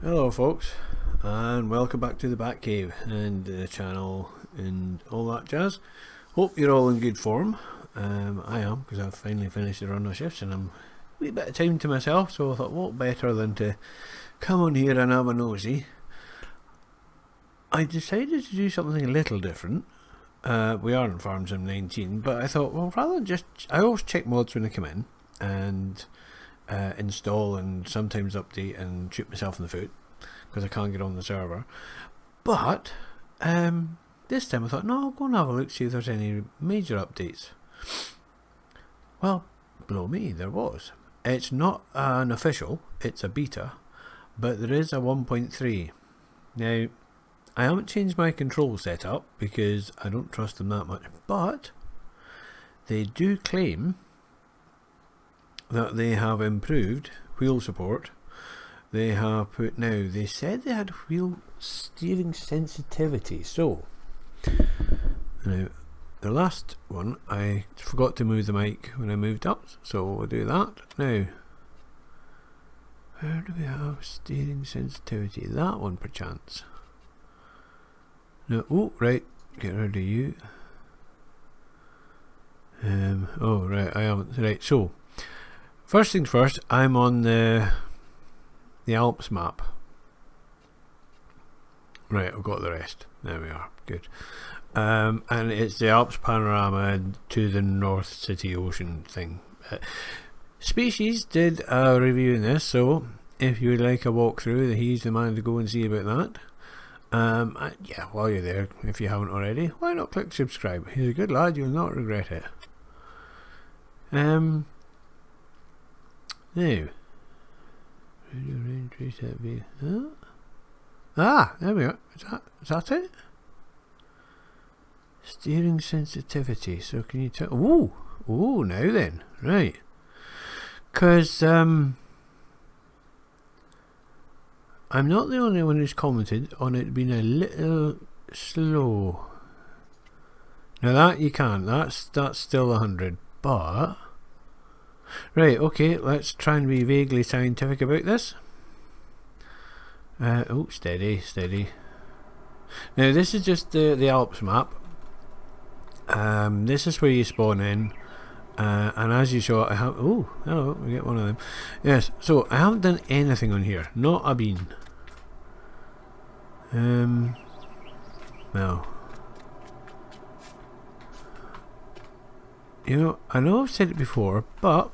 Hello folks, and welcome back to the Batcave and the channel and all that jazz. Hope you're all in good form. I am, because I've finally finished the run of shifts and I'm a wee bit of time to myself, so I thought what better than to come on here and have a nosy. I decided to do something a little different. We are in Farm Sim 19, but I thought, well, rather than I always check mods when I come in and install and sometimes update and shoot myself in the foot because I can't get on the server. But this time I thought, no, I'll go and have a look, see if there's any major updates. Well, blow me, there was. It's not an official, it's a beta, but there is a 1.3. Now, I haven't changed my control setup because I don't trust them that much, but they do claim that they have improved wheel support. They have put, now they said they had wheel steering sensitivity. So now the last one, I forgot to move the mic when I moved up, so we'll do that now. Where do we have steering sensitivity? That one perchance. No, oh right, get rid of you. Oh right, I haven't. Right, so first things first, I'm on the Alps map. Right, I've got the rest. There we are. Good. And it's the Alps panorama to the North City Ocean thing. Species did a review in this, so if you would like a walkthrough, he's the man to go and see about that. Yeah, while you're there, if you haven't already, why not click subscribe? He's a good lad, you'll not regret it. Now, range reset view. Ah, there we are. Is that it? Steering sensitivity. So can you tell? Oh, now then, right? Because I'm not the only one who's commented on it being a little slow. Now that you can. That's still 100, but. Right, okay, let's try and be vaguely scientific about this. Oh, steady. Now this is just the Alps map. This is where you spawn in. And as you saw, I have... Oh, hello, we get one of them. Yes, so I haven't done anything on here. Not a bean. No. You know, I know I've said it before, but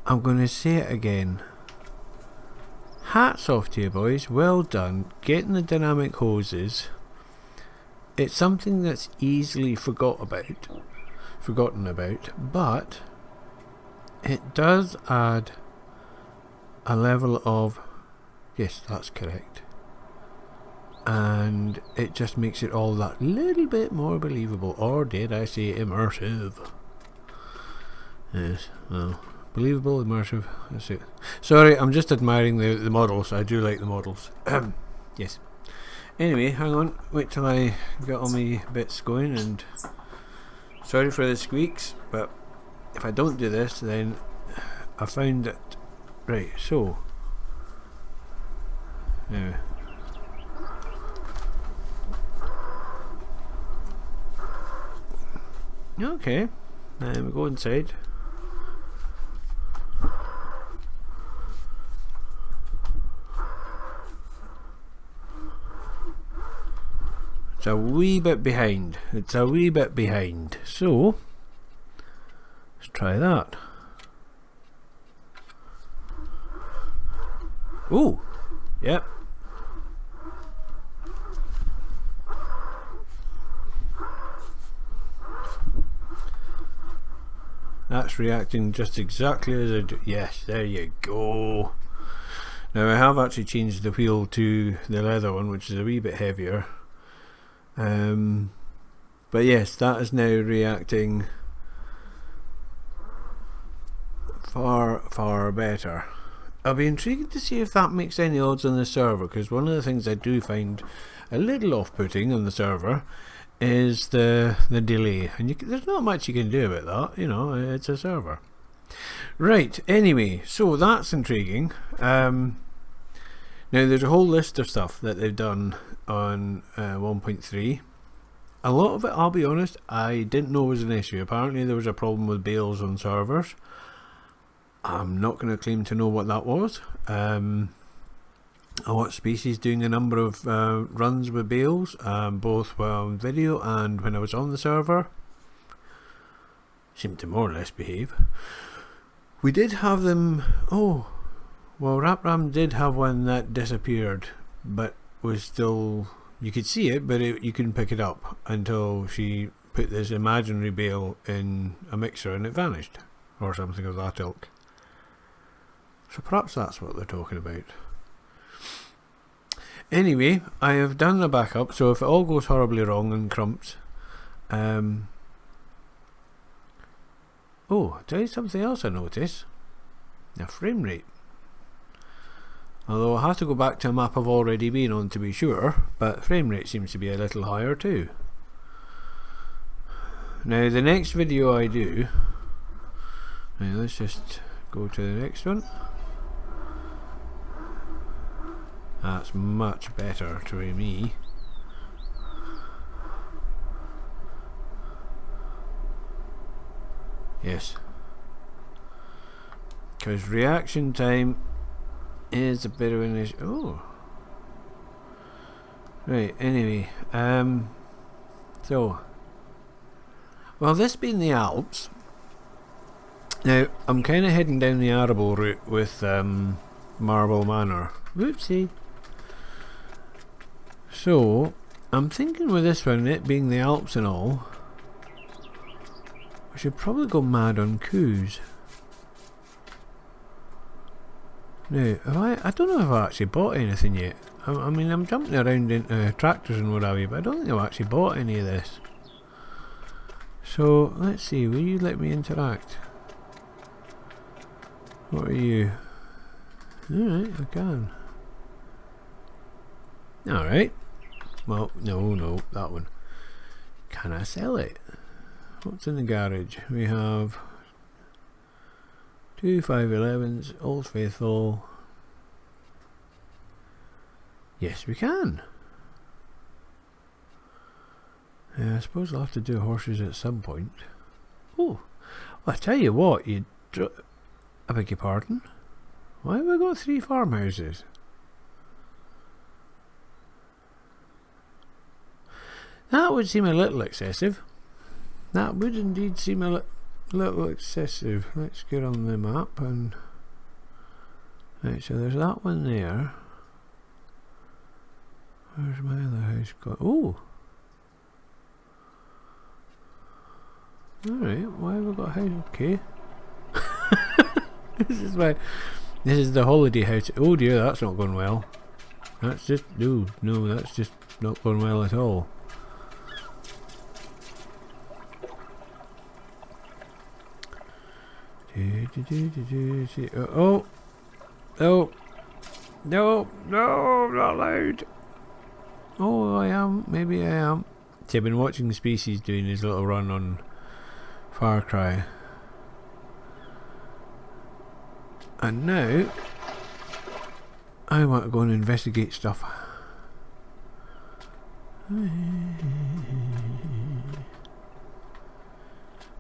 I'm going to say it again. Hats off to you boys, well done. Getting the dynamic hoses. It's something that's easily forgotten about, but it does add a level of, yes, that's correct. And it just makes it all that little bit more believable, or did I say immersive? Yes, well, believable, immersive, that's it. Sorry, I'm just admiring the models. I do like the models. Yes. Anyway, hang on, wait till I get all my bits going, and sorry for the squeaks, but if I don't do this, then I found that, right, so now okay, then we go inside. It's a wee bit behind. So let's try that. Oh, yep. That's reacting just exactly as I do. Yes, there you go. Now I have actually changed the wheel to the leather one, which is a wee bit heavier. But yes, that is now reacting far better. I'll be intrigued to see if that makes any odds on the server, because one of the things I do find a little off-putting on the server is the delay, and there's not much you can do about that, you know, it's a server. Right, anyway, so that's intriguing. Now there's a whole list of stuff that they've done on 1.3. A lot of it, I'll be honest, I didn't know was an issue. Apparently there was a problem with bales on servers. I'm not going to claim to know what that was. I watched Species doing a number of runs with bales, both on video and when I was on the server. Seemed to more or less behave. We did have them. Oh, well, RapRam did have one that disappeared, but was still. You could see it, but you couldn't pick it up until she put this imaginary bale in a mixer and it vanished, or something of that ilk. So perhaps that's what they're talking about. Anyway, I have done the backup, so if it all goes horribly wrong and crumps, oh, I'll tell you something else I noticed. The frame rate. Although I have to go back to a map I've already been on to be sure, but frame rate seems to be a little higher too. Now the next video I do, now let's just go to the next one. That's much better to me. Yes. Because reaction time is a bit of an issue. Oh. Right, anyway. So. Well, this being the Alps. Now, I'm kind of heading down the Arable route with Marble Manor. Whoopsie. So, I'm thinking with this one, it being the Alps and all, I should probably go mad on coups. Now, I don't know if I actually bought anything yet. I mean, I'm jumping around into tractors and what have you, but I don't think I've actually bought any of this. So, let's see, will you let me interact? What are you? Alright, I can. Alright. Well, no, that one. Can I sell it? What's in the garage? We have 2 511s, Old Faithful. Yes, we can. I suppose I'll have to do horses at some point. Oh, well, I tell you what, I beg your pardon? Why have we got 3 farmhouses? That would seem a little excessive. That would indeed seem a little excessive. Let's get on the map and... Right, so there's that one there. Where's my other house gone? Oh! Alright, why have we got a house? Okay. This is the holiday house. Oh dear, that's not going well. That's just... No, that's just not going well at all. Oh! No, not allowed. Oh, I am. Maybe I am. See, I've been watching Species doing his little run on Far Cry. And now, I want to go and investigate stuff.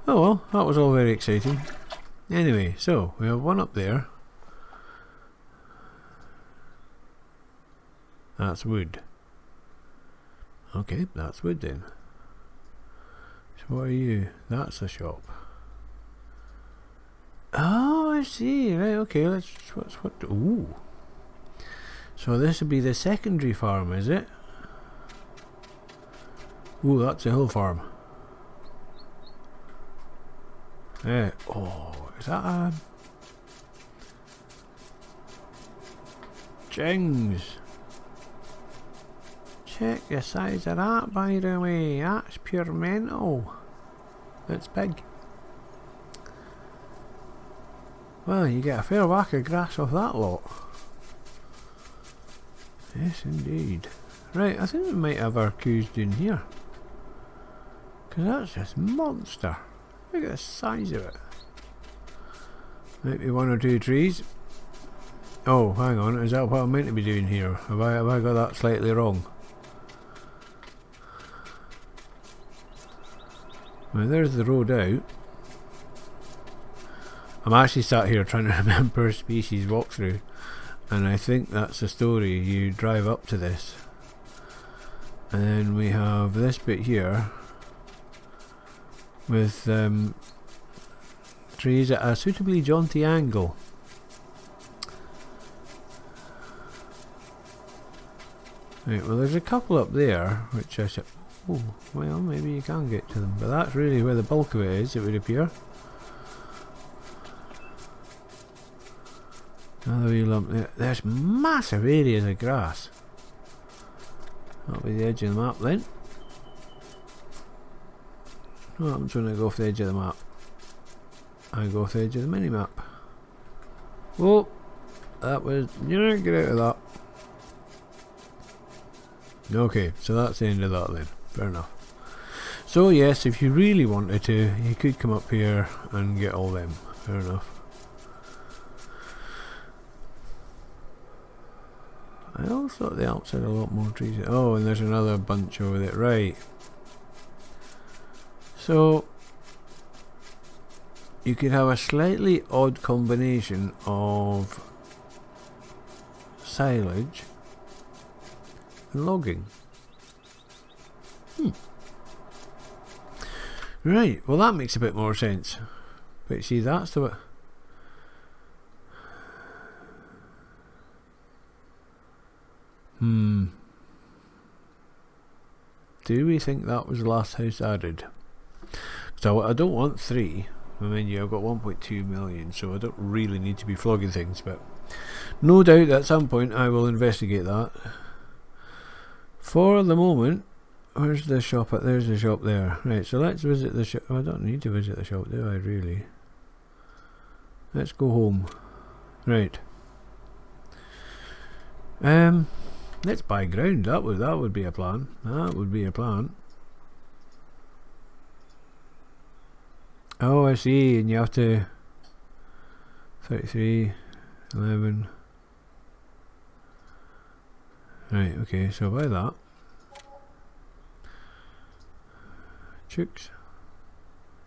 Oh well, that was all very exciting. Anyway, so we have one up there. That's wood. Okay, that's wood then. So what are you? That's a shop. Oh, I see. Right, okay, let's... what? Ooh. So this would be the secondary farm, is it? Ooh, that's a hill farm. Oh, is that a... Jings. Check the size of that, by the way. That's pure mental. It's big. Well, you get a fair whack of grass off that lot. Yes, indeed. Right, I think we might have our coos down here. Because that's just monster. Look at the size of it. Might be 1 or 2 trees. Oh, hang on, is that what I'm meant to be doing here? Have I got that slightly wrong? Well, there's the road out. I'm actually sat here trying to remember species walkthrough, and I think that's the story. You drive up to this, and then we have this bit here with trees at a suitably jaunty angle. Right, well there's a couple up there which I said, oh, well maybe you can get to them, but that's really where the bulk of it is, it would appear. Another wee lump there. There's massive areas of grass. That'll be the edge of the map then. What happens when I go off the edge of the map? I go off the edge of the mini map. Whoa, that was, get out of that. Okay, so that's the end of that then. Fair enough. So yes, if you really wanted to, you could come up here and get all them. Fair enough. I always thought the Alps had a lot more trees. Oh, and there's another bunch over there. Right. So you could have a slightly odd combination of silage and logging. Right, well that makes a bit more sense. But see, that's the... Do we think that was the last house added? So I don't want 3. I mean, yeah, I've got 1.2 million, so I don't really need to be flogging things, but no doubt at some point I will investigate that. For the moment, where's the shop at? There's the shop there. Right, so let's visit the shop. I don't need to visit the shop, do I really? Let's go home. Right. Let's buy ground. That would be a plan. That would be a plan. Oh, I see. And you have to 33, 11. Right. Okay. So buy that. Chooks.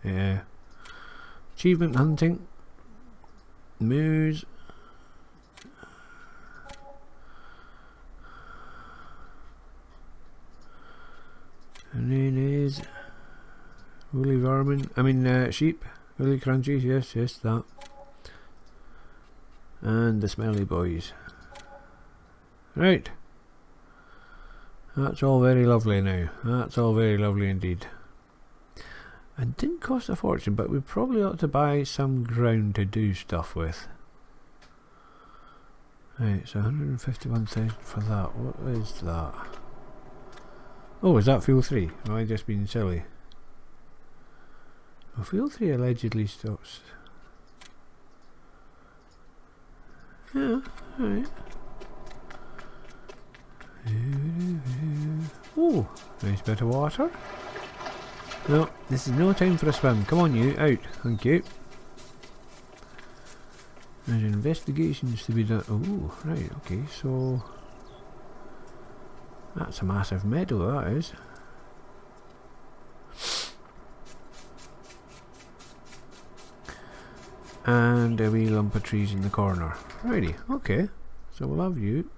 Yeah. Achievement hunting. Moose. And then is woolly vermin. I mean sheep. Woolly crunchies. Yes, yes, that. And the smelly boys. Right. That's all very lovely now. That's all very lovely indeed. It didn't cost a fortune, but we probably ought to buy some ground to do stuff with. Right, so 151,000 for that. What is that? Oh, is that fuel 3? Have I just been silly? Well, fuel 3 allegedly stops. Yeah, alright. Oh, nice bit of water. No, this is no time for a swim. Come on you, out. Thank you. There's investigations to be done. Oh, right, okay, so... That's a massive meadow, that is. And a wee lump of trees in the corner. Righty, okay. So we'll have you.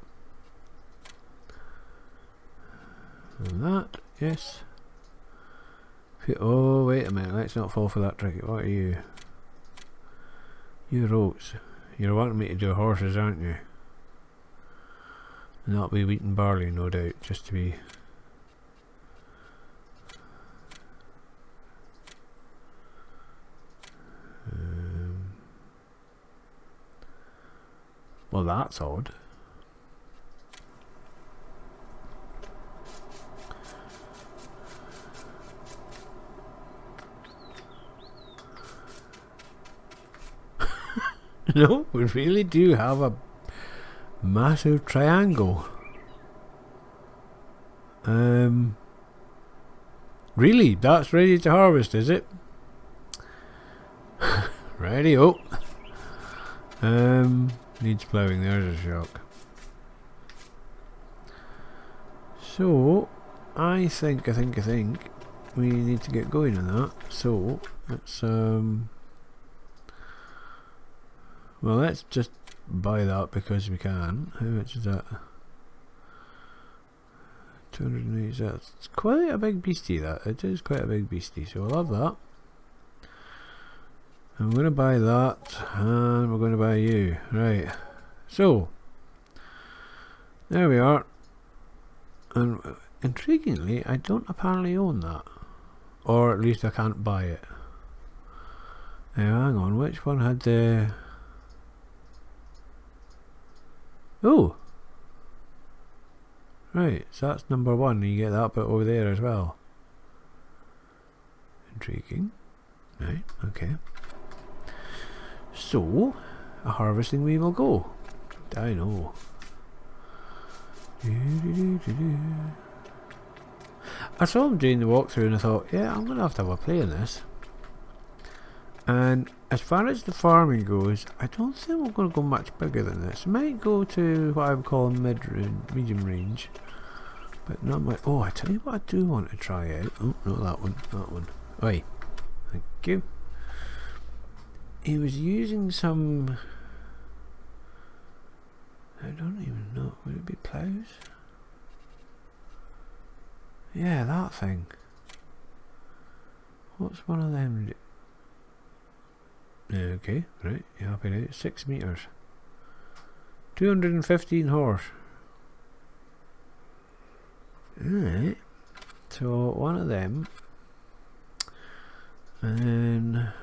And that, yes. Oh, wait a minute, let's not fall for that trick. What are you? You're oats. You're wanting me to do horses, aren't you? And that'll be wheat and barley, no doubt, just to be... well, that's odd. No, we really do have a massive triangle. Really, that's ready to harvest, is it? Righty-o. Needs ploughing, there's a shock. So, I think we need to get going on that. So, let's well, let's just buy that because we can. How much is that? 280. That's quite a big beastie, that. It is quite a big beastie, so we'll have that. I'm going to buy that, and we're going to buy you. Right. So, there we are. And intriguingly, I don't apparently own that. Or at least I can't buy it. Now, hang on, which one had the... Oh! Right, so that's number 1, and you get that bit over there as well. Intriguing. Right, okay. So, a harvesting we will go. I know. I saw him doing the walkthrough and I thought, yeah, I'm going to have a play in this. And as far as the farming goes, I don't think we're going to go much bigger than this. I might go to what I would call mid-range, medium range. But not my... Oh, I tell you what I do want to try out. Oh, not that one. That one. Oi. Thank you. He was using some... I don't even know. Would it be ploughs? Yeah, that thing. What's one of them? Okay, right. You happy now? 6 meters. 215 horse. Alright. So one of them. And then...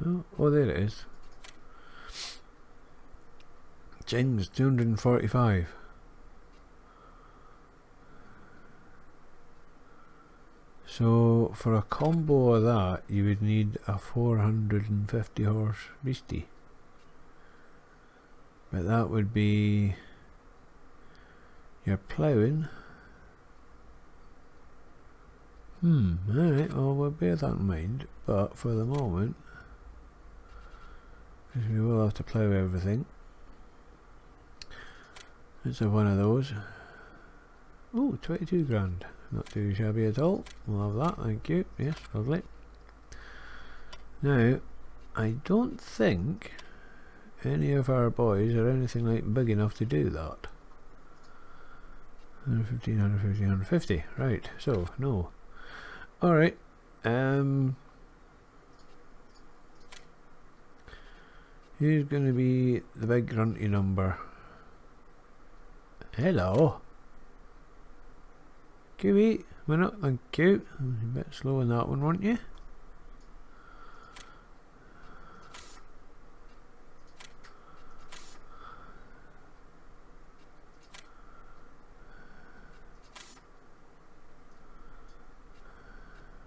No? Oh, there it is. Jings, 245. So for a combo of that, you would need a 450 horse beastie. But that would be your ploughing. Alright, well, we'll bear that in mind. But for the moment, because we will have to plough everything. It's a one of those. Oh, 22 grand. Not too shabby at all. We'll have that, thank you. Yes, lovely. Now, I don't think any of our boys are anything like big enough to do that. 115, 150, 150. Right, so, no. Alright. Who's going to be the big grunty number? Hello. Kiwi, minute, thank you. A bit slow on that one, weren't you?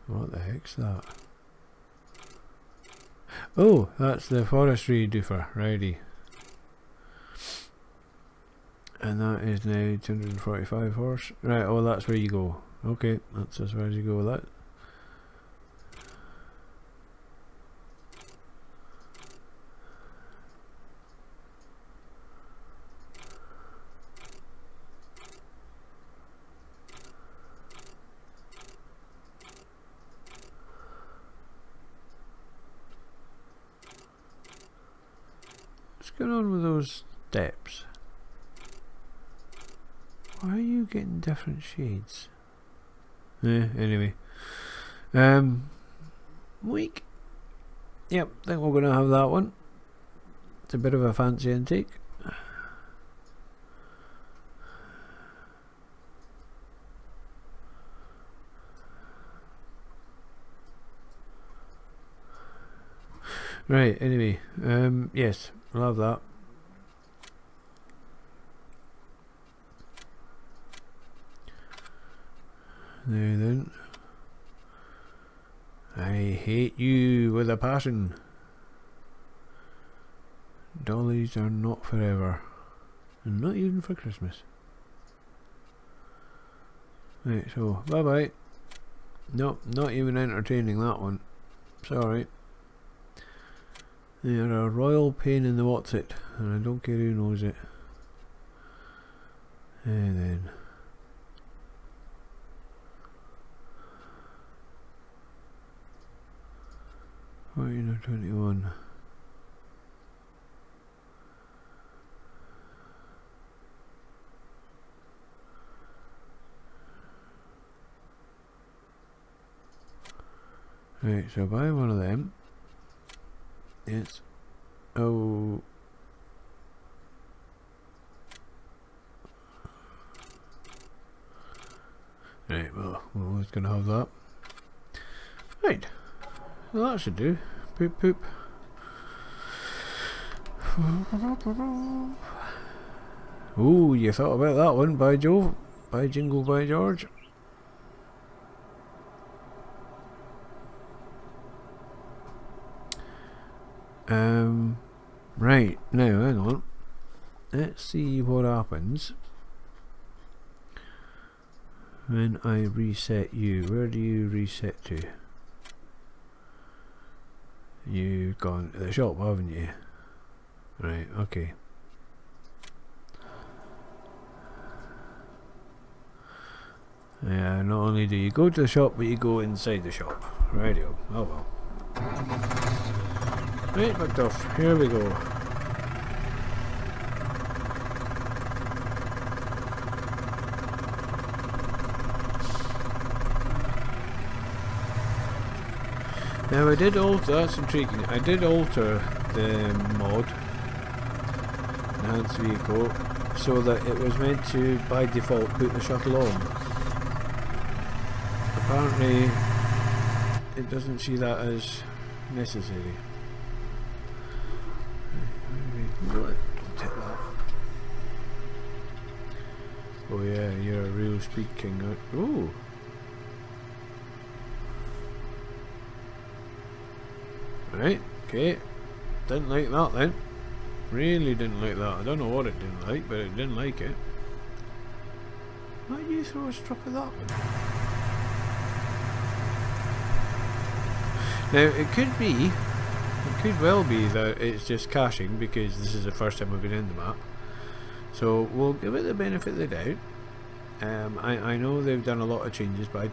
What the heck's that? Oh, that's the forestry doofer, righty. And that is now 245 horse. Right, oh, that's where you go. Okay, that's as far as you go with that. What's going on with those steps? Why are you getting different shades? Anyway. Week. Yep, think we're going to have that one. It's a bit of a fancy intake. Right, anyway. Yes, we'll have that. Now then, I hate you with a passion. Dollies are not forever, and not even for Christmas. Right, so bye bye. Nope, not even entertaining that one. Sorry. They're a royal pain in the what's it, and I don't care who knows it. And then 14 or 21. Right, so buy one of them. It's oh. Right, well, we're always gonna have that. Right, well that should do. Poop poop. Ooh, you thought about that one, by Jove. By Jingle, by George. Right, now hang on. Let's see what happens when I reset you. Where do you reset to? You've gone to the shop, haven't you? Right, okay. Yeah, not only do you go to the shop, but you go inside the shop. Radio. Oh well. Right, Macduff, here we go. Now I did alter, that's intriguing, I did alter the mod, enhanced vehicle, so that it was meant to, by default, put the shuttle on. Apparently, it doesn't see that as necessary. Don't take that. Oh yeah, you're a real speed king. Ooh. Right, okay. Didn't like that then. Really didn't like that. I don't know what it didn't like, but it didn't like it. Why did you throw a strop of that one? Now it could be, it could well be that it's just caching because this is the first time I've been in the map. So we'll give it the benefit of the doubt. I know they've done a lot of changes, but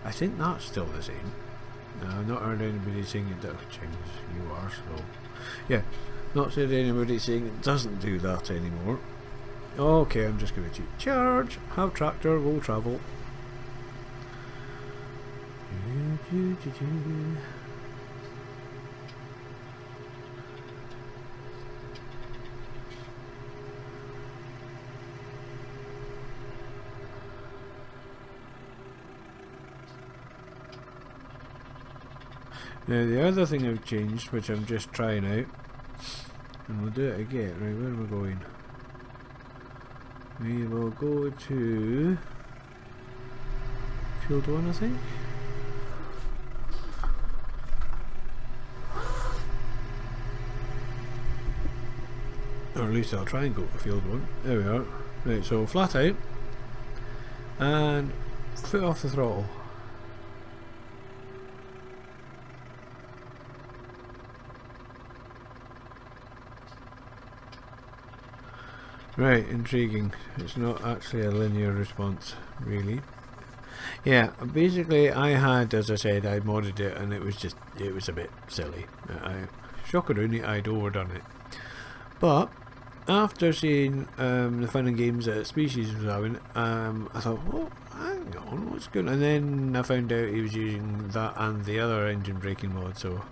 I think that's still the same. I've not heard anybody saying it does change. You are, so yeah. Not heard anybody saying it doesn't do that anymore. Okay, I'm just going to charge. Have tractor, will travel. Now the other thing I've changed, which I'm just trying out, and we'll do it again. Right, where am I going? We will go to field 1, I think. Or at least I'll try and go to field 1. There we are. Right, so flat out and foot off the throttle. Right, intriguing. It's not actually a linear response, really. Yeah, basically I had, as I said, I modded it and it was a bit silly. Shockeroonie, I'd overdone it. But after seeing the fun and games that Species was having, I thought, oh, hang on, what's good? And then I found out he was using that and the other engine braking mod, so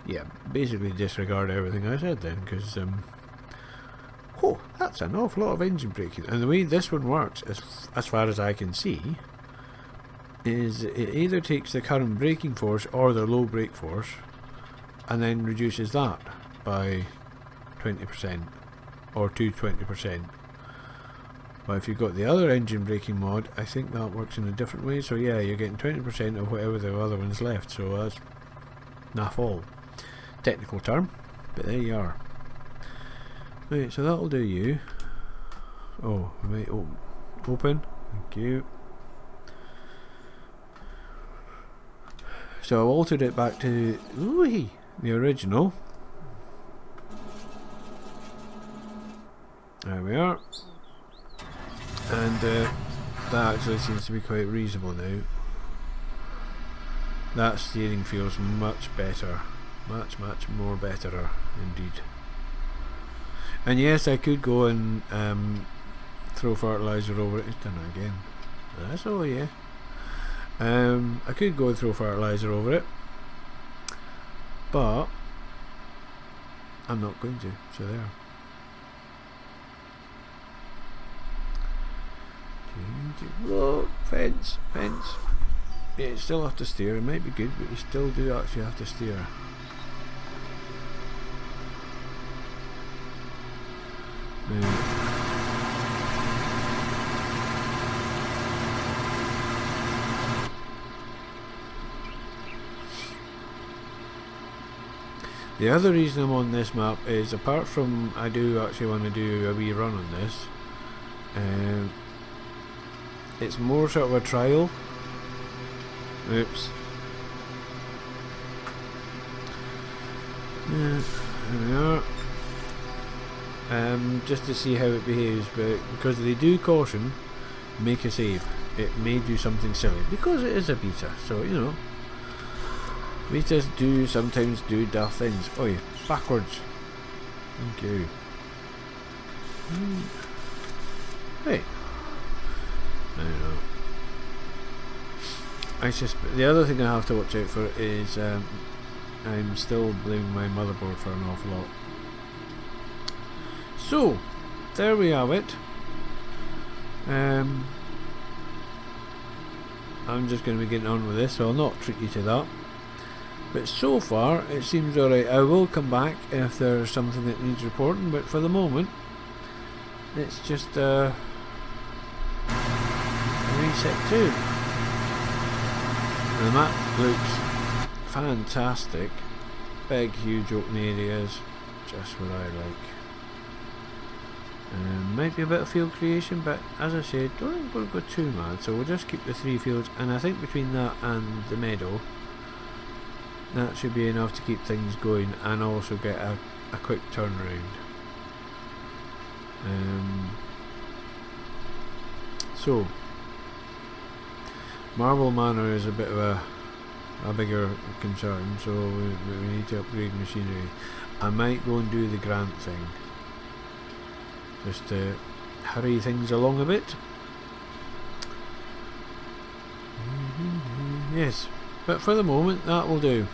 yeah, basically disregard everything I said then, because oh, that's an awful lot of engine braking. And the way this one works, as far as I can see, is it either takes the current braking force or the low brake force and then reduces that by 20% or to 20%. But if you've got the other engine braking mod, I think that works in a different way. So yeah, you're getting 20% of whatever the other one's left, so that's naff all. Technical term, but there you are. Right, so that'll do you. Oh, right, open. Thank you. So I altered it back to the original. There we are. And that actually seems to be quite reasonable now. That steering feels much better. Much more betterer indeed. And yes, I could go and throw fertilizer over it. It's done it again. That's all, yeah. I could go and throw fertilizer over it, but I'm not going to, so there. Look, fence. Yeah, you still have to steer. It might be good, but you still do actually have to steer. Now, the other reason I'm on this map is, apart from I do actually want to do a wee run on this, it's more sort of a trial. Oops. Yeah, there we are. Just to see how it behaves, but because they do caution, make a save. It may do something silly because it is a beta, so you know. Betas do sometimes do daft things. Oh yeah, backwards. Thank you. Hey. I don't know. The other thing I have to watch out for is I'm still blaming my motherboard for an awful lot. So, there we have it. I'm just going to be getting on with this, so I'll not treat you to that. But so far, it seems alright. I will come back if there's something that needs reporting, but for the moment, it's just reset 2. And the map looks fantastic. Big, huge open areas, just what I like. Might be a bit of field creation, but as I said, don't want to go too mad, so we'll just keep the 3 fields, and I think between that and the meadow, that should be enough to keep things going and also get a quick turnaround. So, Marble Manor is a bit of a bigger concern, so we need to upgrade machinery. I might go and do the grant thing, just to hurry things along a bit. Yes, but for the moment that will do.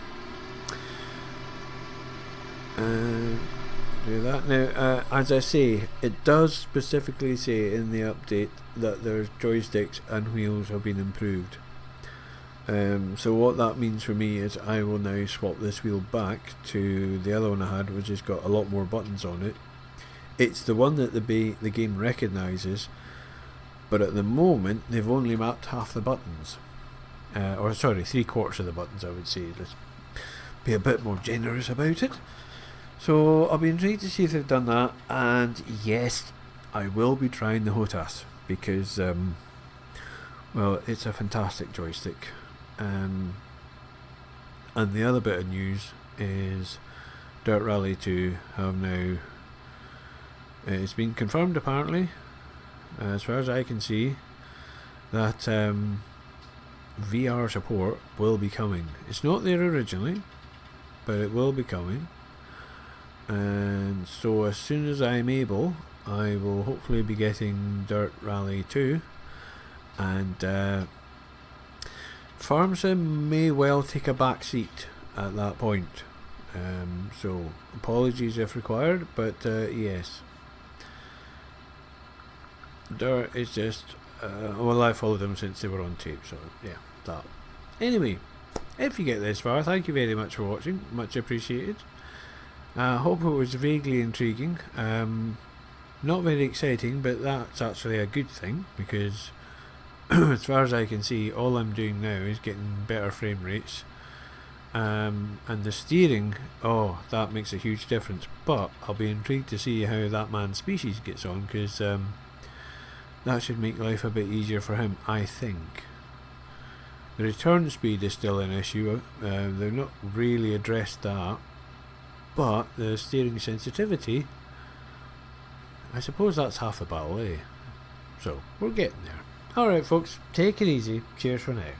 Do that now. As I say, it does specifically say in the update that there's joysticks and wheels have been improved. So what that means for me is I will now swap this wheel back to the other one I had, which has got a lot more buttons on it. It's the one that the game recognises, but at the moment they've only mapped half the buttons, or sorry, 3/4 of the buttons, I would say. Let's be a bit more generous about it. So I'll be intrigued to see if they've done that, and yes, I will be trying the HOTAS because well, it's a fantastic joystick. And the other bit of news is Dirt Rally 2 have now, it's been confirmed apparently, as far as I can see, that VR support will be coming. It's not there originally, but it will be coming. And so as soon as I'm able, I will hopefully be getting Dirt Rally 2, and Farm Sim may well take a back seat at that point. So apologies if required, but yes, Dirt is just well, I followed them since they were on tape, so yeah, that. Anyway, if you get this far, thank you very much for watching, much appreciated. I hope it was vaguely intriguing. Not very exciting, but that's actually a good thing, because as far as I can see, all I'm doing now is getting better frame rates, and the steering, oh, that makes a huge difference. But I'll be intrigued to see how that man's species gets on, because that should make life a bit easier for him, I think. The return speed is still an issue. They've not really addressed that, but the steering sensitivity, I suppose that's half the battle, eh? So we're getting there. Alright folks, take it easy. Cheers for now.